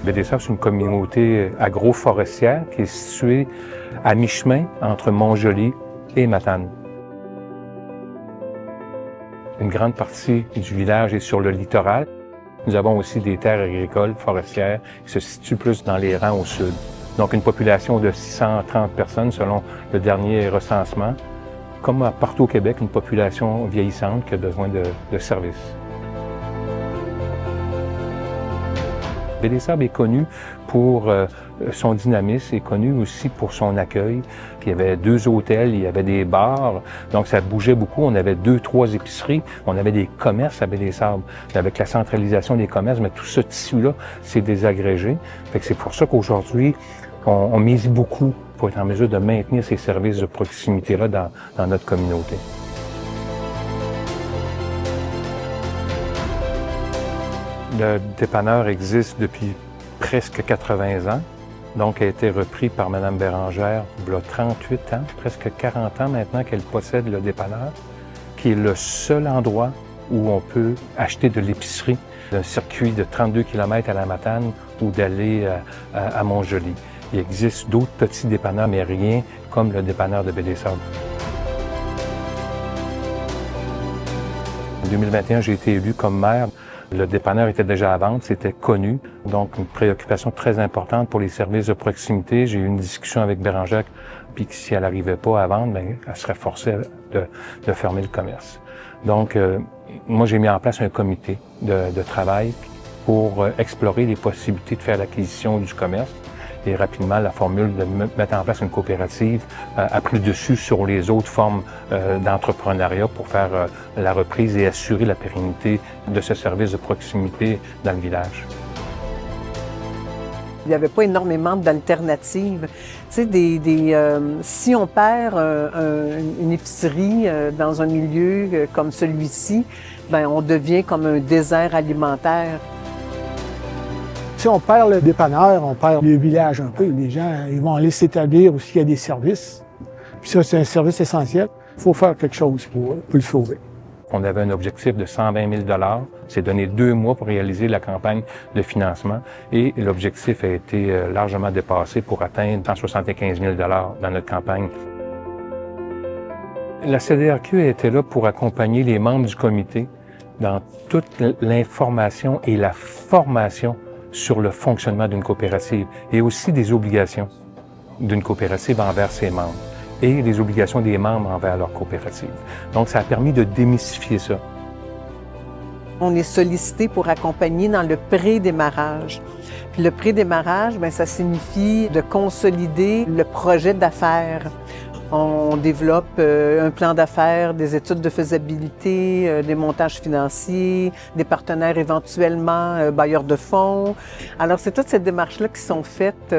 Baie-des-Sables, c'est une communauté agroforestière qui est située à mi-chemin entre Mont-Joli et Matane. Une grande partie du village est sur le littoral. Nous avons aussi des terres agricoles forestières qui se situent plus dans les rangs au sud. Donc une population de 630 personnes selon le dernier recensement. Comme partout au Québec, une population vieillissante qui a besoin de services. Baie-des-Sables est connu pour son dynamisme, est connu aussi pour son accueil. Puis il y avait 2 hôtels, il y avait des bars, donc ça bougeait beaucoup. On avait 2-3 épiceries, on avait des commerces à Baie-des-Sables. Avec la centralisation des commerces, mais tout ce tissu-là s'est désagrégé. Fait que c'est pour ça qu'aujourd'hui, on mise beaucoup pour être en mesure de maintenir ces services de proximité-là dans notre communauté. Le dépanneur existe depuis presque 80 ans, donc a été repris par Mme Bérangère il y a 38 ans, presque 40 ans maintenant qu'elle possède le dépanneur, qui est le seul endroit où on peut acheter de l'épicerie, d'un circuit de 32 km à la Matane ou d'aller à Mont-Joli. Il existe d'autres petits dépanneurs, mais rien comme le dépanneur de Baie-des-Sables. En 2021, j'ai été élu comme maire. Le dépanneur était déjà à vendre, c'était connu, donc une préoccupation très importante pour les services de proximité. J'ai eu une discussion avec Bérangère, puis si elle n'arrivait pas à vendre, bien, elle serait forcée de fermer le commerce. Donc, moi, j'ai mis en place un comité de travail pour explorer les possibilités de faire l'acquisition du commerce. Et rapidement, la formule de mettre en place une coopérative a pris le dessus sur les autres formes d'entrepreneuriat pour faire la reprise et assurer la pérennité de ce service de proximité dans le village. Il n'y avait pas énormément d'alternatives. Tu sais, si on perd une épicerie dans un milieu comme celui-ci, ben on devient comme un désert alimentaire. Si on perd le dépanneur, on perd le village un peu. Les gens ils vont aller s'établir où il y a des services. Puis ça, c'est un service essentiel. Il faut faire quelque chose pour le sauver. On avait un objectif de 120 000 $. C'est donné 2 mois pour réaliser la campagne de financement et l'objectif a été largement dépassé pour atteindre 175 000 $ dans notre campagne. La CDRQ était là pour accompagner les membres du comité dans toute l'information et la formation sur le fonctionnement d'une coopérative et aussi des obligations d'une coopérative envers ses membres et les obligations des membres envers leur coopérative. Donc, ça a permis de démystifier ça. On est sollicité pour accompagner dans le pré-démarrage. Puis le pré-démarrage, bien, ça signifie de consolider le projet d'affaires. On développe un plan d'affaires, des études de faisabilité, des montages financiers, des partenaires éventuellement bailleurs de fonds. Alors, c'est toutes ces démarches-là qui sont faites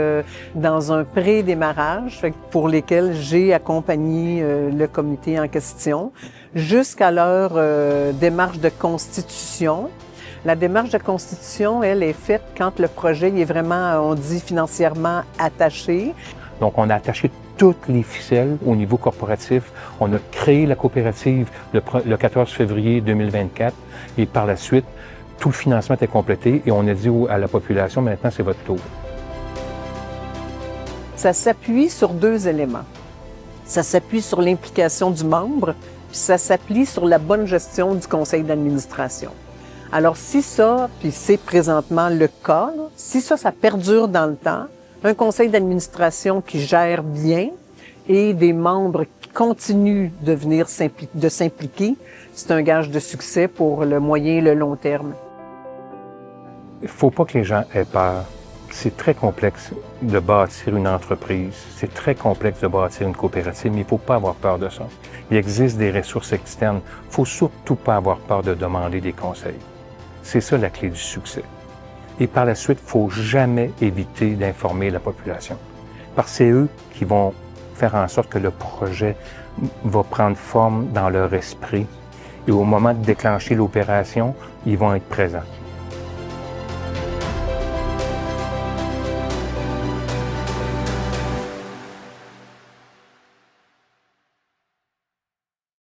dans un pré-démarrage pour lesquelles j'ai accompagné le comité en question jusqu'à leur démarche de constitution. La démarche de constitution, elle, est faite quand le projet est vraiment, on dit, financièrement attaché. Donc, on a attaché toutes les ficelles au niveau corporatif. On a créé la coopérative le 14 février 2024 et par la suite, tout le financement était complété et on a dit à la population, maintenant, c'est votre tour. Ça s'appuie sur 2 éléments. Ça s'appuie sur l'implication du membre, puis ça s'appuie sur la bonne gestion du conseil d'administration. Alors, si ça, puis c'est présentement le cas, là, si ça perdure dans le temps, un conseil d'administration qui gère bien et des membres qui continuent de s'impliquer, c'est un gage de succès pour le moyen et le long terme. Il ne faut pas que les gens aient peur. C'est très complexe de bâtir une entreprise. C'est très complexe de bâtir une coopérative, mais il ne faut pas avoir peur de ça. Il existe des ressources externes. Il ne faut surtout pas avoir peur de demander des conseils. C'est ça la clé du succès. Et par la suite, il ne faut jamais éviter d'informer la population. Parce que c'est eux qui vont faire en sorte que le projet va prendre forme dans leur esprit. Et au moment de déclencher l'opération, ils vont être présents.